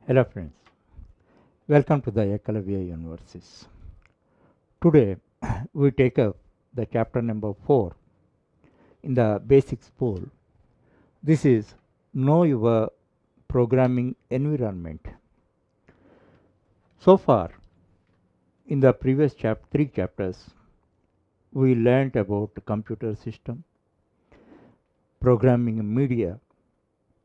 Hello friends, welcome to the Ekalavya Universities. Today we take up the chapter number 4 in the basics pool. This is Know Your Programming Environment. So far in the previous 3 chapters we learnt about computer system, programming media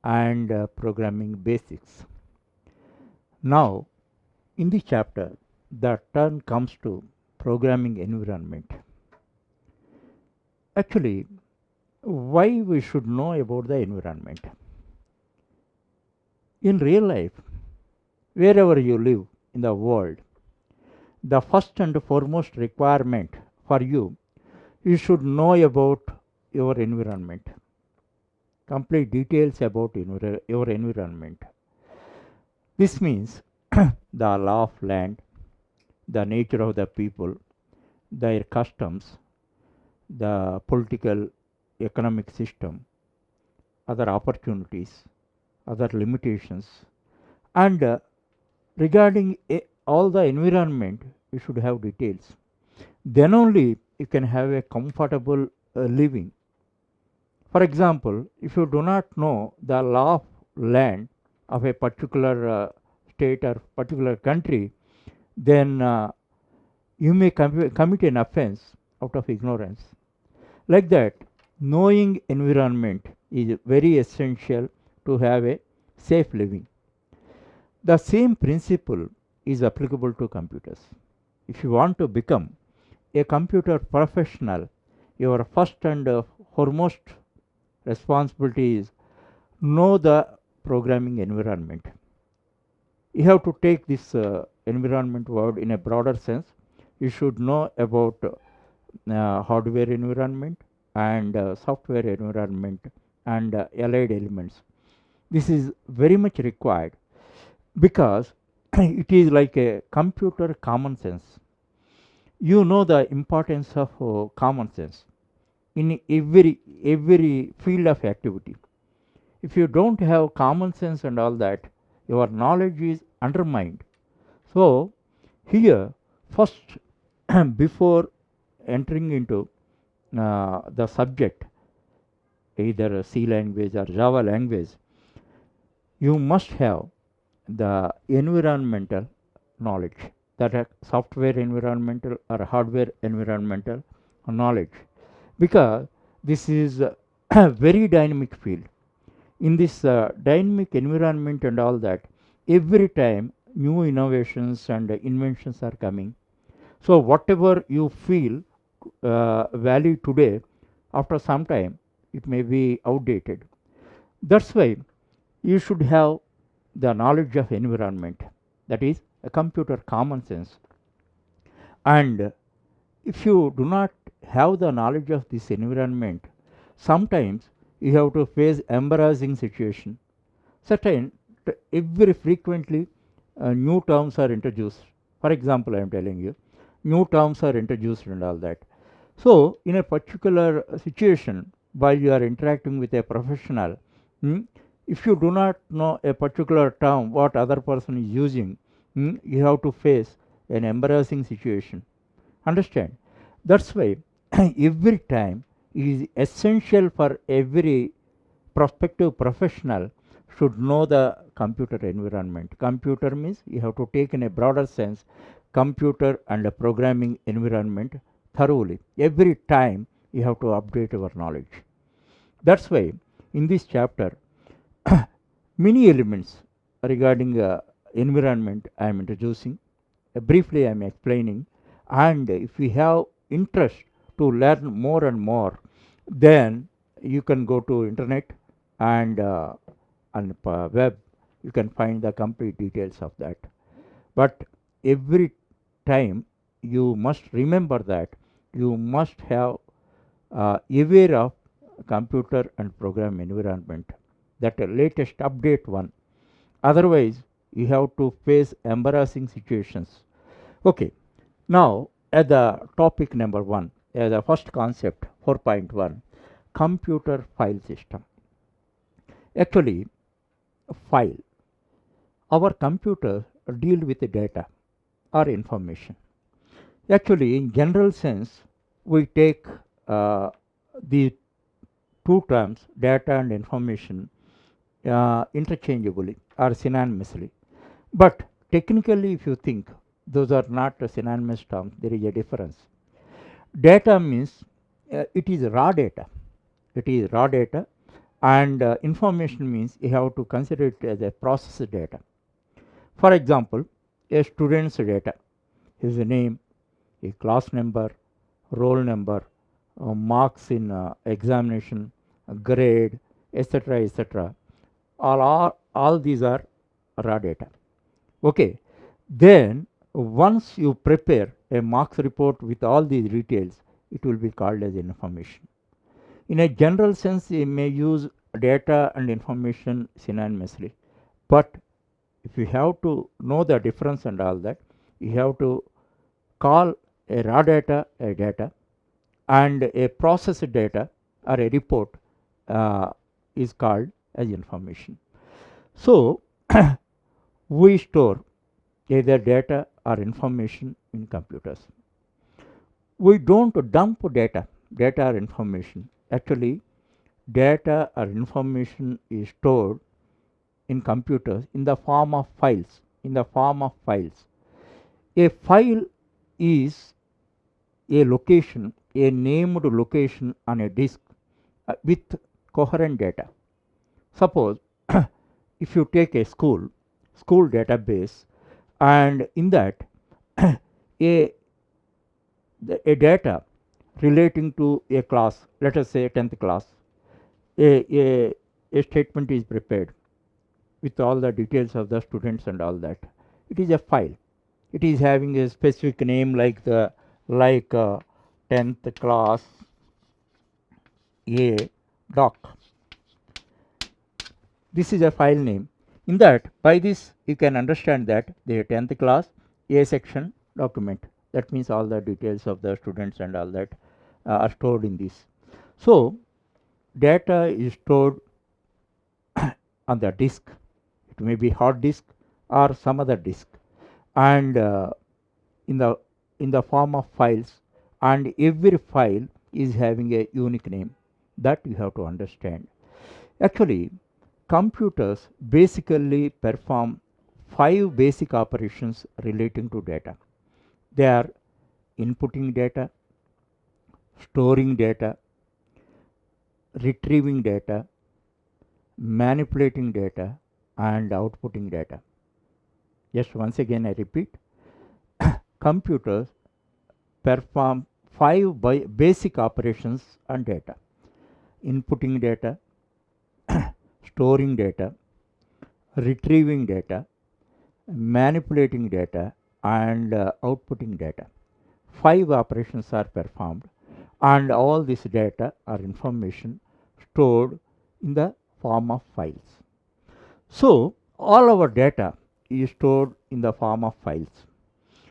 and programming basics. Now in this chapter the turn comes to programming environment. Actually, why we should know about the environment? In real life, wherever you live in the world, the first and foremost requirement for you should know about your environment. Complete details about your environment. This means the law of land, the nature of the people, their customs, the political economic system, other opportunities, other limitations, and regarding all the environment, you should have details. Then only you can have a comfortable living. For example, if you do not know the law of land of a particular state or particular country, then you may commit an offense out of ignorance. Like that, knowing environment is very essential to have a safe living. The same principle is applicable to computers. If you want to become a computer professional, your first and foremost responsibility is know the programming environment. You have to take this environment word in a broader sense. You should know about hardware environment and software environment and allied elements. This is very much required because it is like a computer common sense. You know the importance of common sense in every field of activity. If you don't have common sense and all that, your knowledge is undermined. So here first before entering into the subject, either C language or Java language, you must have the environmental knowledge, that software environmental or hardware environmental knowledge, because this is a very dynamic field. In this dynamic environment and all that, every time new innovations and inventions are coming. So whatever you feel valid today, after some time it may be outdated. That's why you should have the knowledge of environment, that is a computer common sense. And if you do not have the knowledge of this environment, sometimes you have to face embarrassing situation. Certain every frequently new terms are introduced. For example, I am telling you, new terms are introduced and all that. So in a particular situation, while you are interacting with a professional, if you do not know a particular term what other person is using, you have to face an embarrassing situation. Understand? That's why every time it is essential for every prospective professional should know the computer environment. Computer means you have to take in a broader sense computer and a programming environment thoroughly. Every time you have to update your knowledge. That's why in this chapter many elements regarding environment I am introducing. Briefly I am explaining, and if you have interest to learn more and more, then you can go to internet and on web you can find the complete details of that. But every time you must remember that you must have aware of computer and program environment, that latest update one. Otherwise you have to face embarrassing situations. Okay, now at the topic number 1, the first concept 4.1, computer file system. Actually, file, our computers deal with the data or information. Actually, in general sense, we take the two terms, data and information, interchangeably or synonymously. But technically, if you think, those are not synonymous terms, there is a difference. Data means it is raw data. It is raw data, and information means you have to consider it as a processed data. For example, a student's data, his name, a class number, roll number, marks in examination, grade, etc., etc. All these are raw data. Okay. Then once you prepare a marks report with all these details, it will be called as information. In a general sense, you may use data and information synonymously, but if you have to know the difference and all that, you have to call a raw data a data, and a processed data or a report is called as information. So we store either data or information in computers. We don't dump data or information. Actually, data or information is stored in computers in the form of files. A file is a location, a named location on a disk with coherent data. Suppose if you take a school database, and in that a data relating to a class, let us say 10th class, a statement is prepared with all the details of the students and all that. It is a file. It is having a specific name like 10th class A doc. This is a file name. In that, by this you can understand that the 10th class A section document. That means all the details of the students and all that are stored in this. So data is stored on the disk. It may be hard disk or some other disk, and in the form of files, and every file is having a unique name. That you have to understand. Actually, computers basically perform 5 basic operations relating to data. They are inputting data, storing data, retrieving data, manipulating data, and outputting data. Just once again I repeat, computers perform 5 basic operations on data: inputting data, storing data, retrieving data, manipulating data, and outputting data. 5 operations are performed, and all this data or information stored in the form of files. So all our data is stored in the form of files.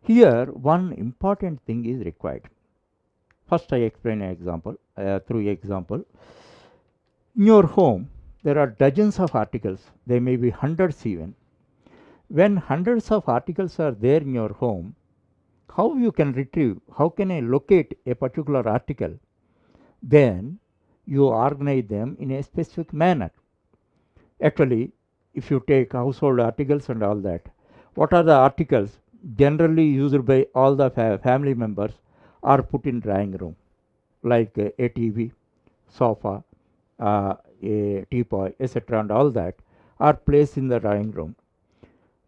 Here one important thing is required. First I explain an example, through example. In your home there are dozens of articles, there may be hundreds even. When hundreds of articles are there in your home, how you can retrieve, how can I locate a particular article? Then you organize them in a specific manner. Actually, if you take household articles and all that, what are the articles generally used by all the family members are put in drawing room, like a TV, sofa, a teapot, etc., and all that are placed in the drawing room.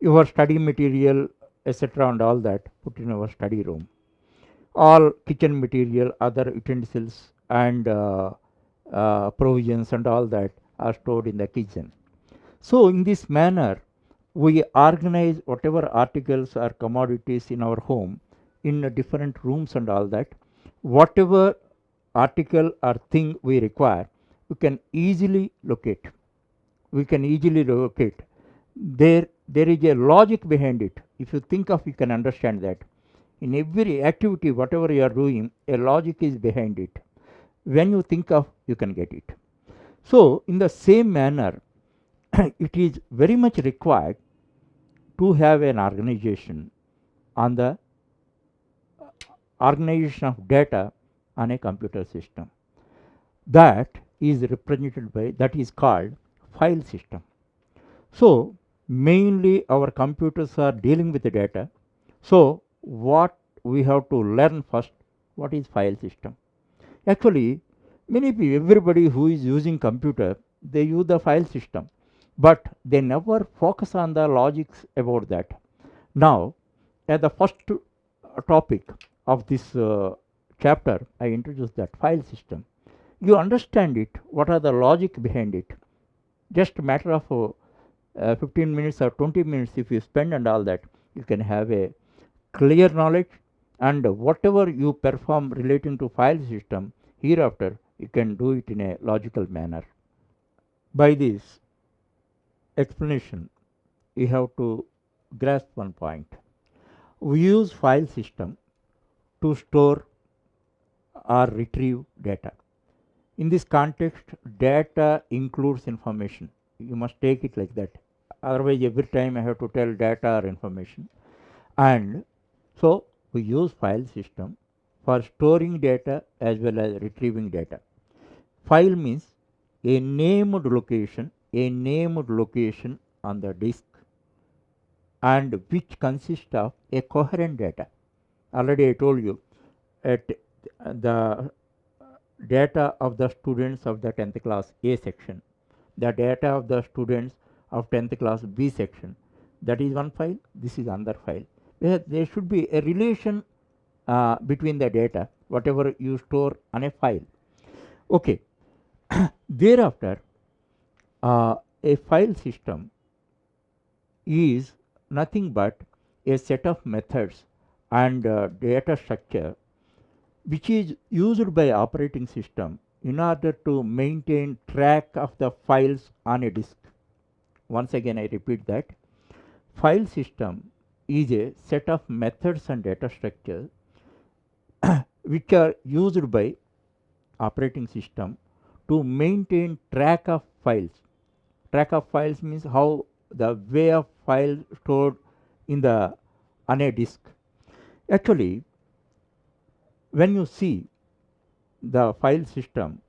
Your study material, etc., and all that put in our study room. All kitchen material, other utensils, and provisions and all that are stored in the kitchen. So in this manner, we organize whatever articles or commodities in our home in different rooms and all that. Whatever article or thing we require, we can easily locate. There is a logic behind it. If you think of, you can understand that. In every activity, whatever you are doing, a logic is behind it. When you think of, you can get it. So in the same manner, it is very much required to have an organization on the organization of data on a computer system. That is represented by, that is called file system. So mainly our computers are dealing with the data. So what we have to learn first, what is file system? Actually, many people, everybody who is using computer, they use the file system, but they never focus on the logics about that. Now, at the first topic of this chapter, I introduced that file system. You understand it, what are the logic behind it. Just a matter of 15 minutes or 20 minutes if you spend and all that, you can have a clear knowledge, and whatever you perform relating to file system, hereafter you can do it in a logical manner. By this explanation, you have to grasp one point. We use file system to store or retrieve data. In this context, data includes information. You must take it like that. Otherwise, every time I have to tell data or information. And so we use file system for storing data as well as retrieving data. File means a named location on the disk, and which consists of a coherent data. Already I told you, at the data of the students of the 10th class A section, the data of the students of 10th class B section, that is one file, this is another file. There should be a relation between the data, whatever you store on a file. Okay. Thereafter, a file system is nothing but a set of methods and data structure which is used by operating system in order to maintain track of the files on a disk. Once again I repeat that file system is a set of methods and data structures which are used by operating system to maintain track of files. Track of files means how the way of file stored in the on a disk. Actually, when you see the file system,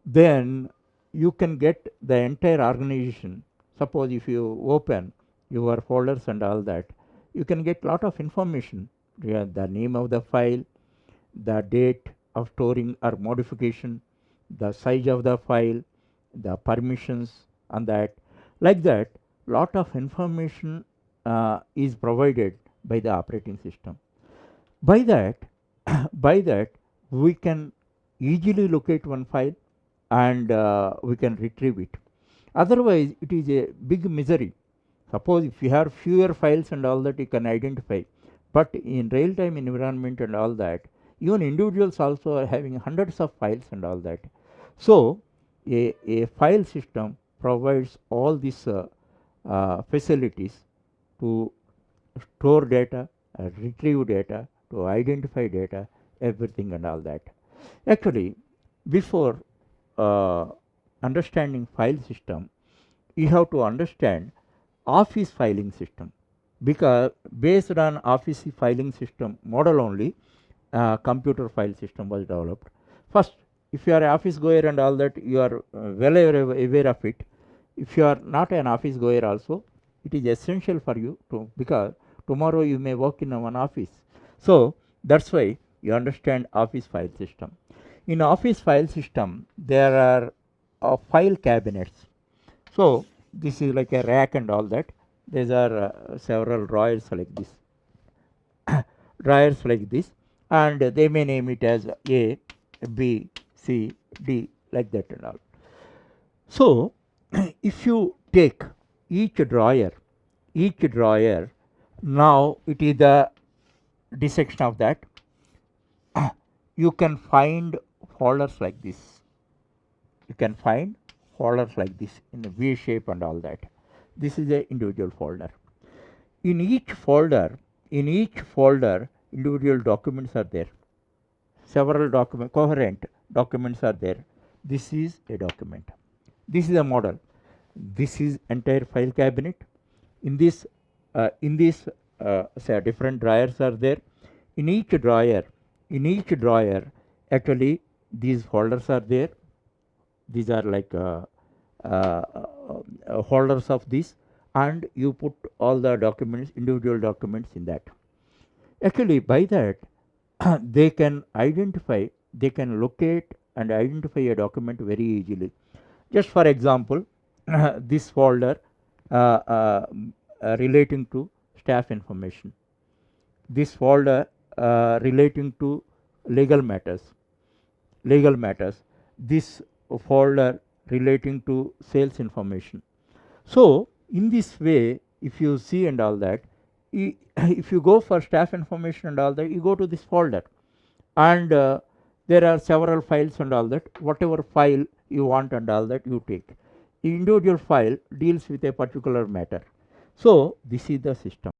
then you can get the entire organization. Suppose if you open your folders and all that, you can get lot of information, the name of the file, the date of storing or modification, the size of the file, the permissions on that. Like that, lot of information is provided by the operating system. By that, by that we can easily locate one file and we can retrieve it. Otherwise, it is a big misery. Suppose if you have fewer files and all that, you can identify. But in real-time environment and all that, even individuals also are having hundreds of files and all that. So a file system provides all these facilities to store data, retrieve data, to identify data, everything and all that. Actually, before understanding file system, you have to understand office filing system, because based on office filing system model only, computer file system was developed. First, if you are an office goer and all that, you are well aware of it. If you are not an office goer also, it is essential for you to, because tomorrow you may work in one office. So that's why you understand office file system. In office file system, there are file cabinets. So this is like a rack and all that. These are several drawers like this, drawers like this, and they may name it as A, B, C, D, like that and all. So if you take each drawer, now it is the dissection of that. You can find folders like this. You can find folders like this in a V shape and all that. This is a individual folder. In each folder, individual documents are there. Several coherent documents are there. This is a document. This is a model. This is entire file cabinet. In this In this, say different drawers are there. In each drawer, in each drawer, actually these folders are there. These are like holders of this, and you put all the documents, individual documents in that. Actually, by that, they can identify, they can locate and identify a document very easily. Just for example, this folder relating to staff information, this folder relating to legal matters, this folder relating to sales information. So in this way, if you see and all that, if you go for staff information and all that, you go to this folder, and there are several files and all that. Whatever file you want and all that, you take. Individual file deals with a particular matter. So this is the system.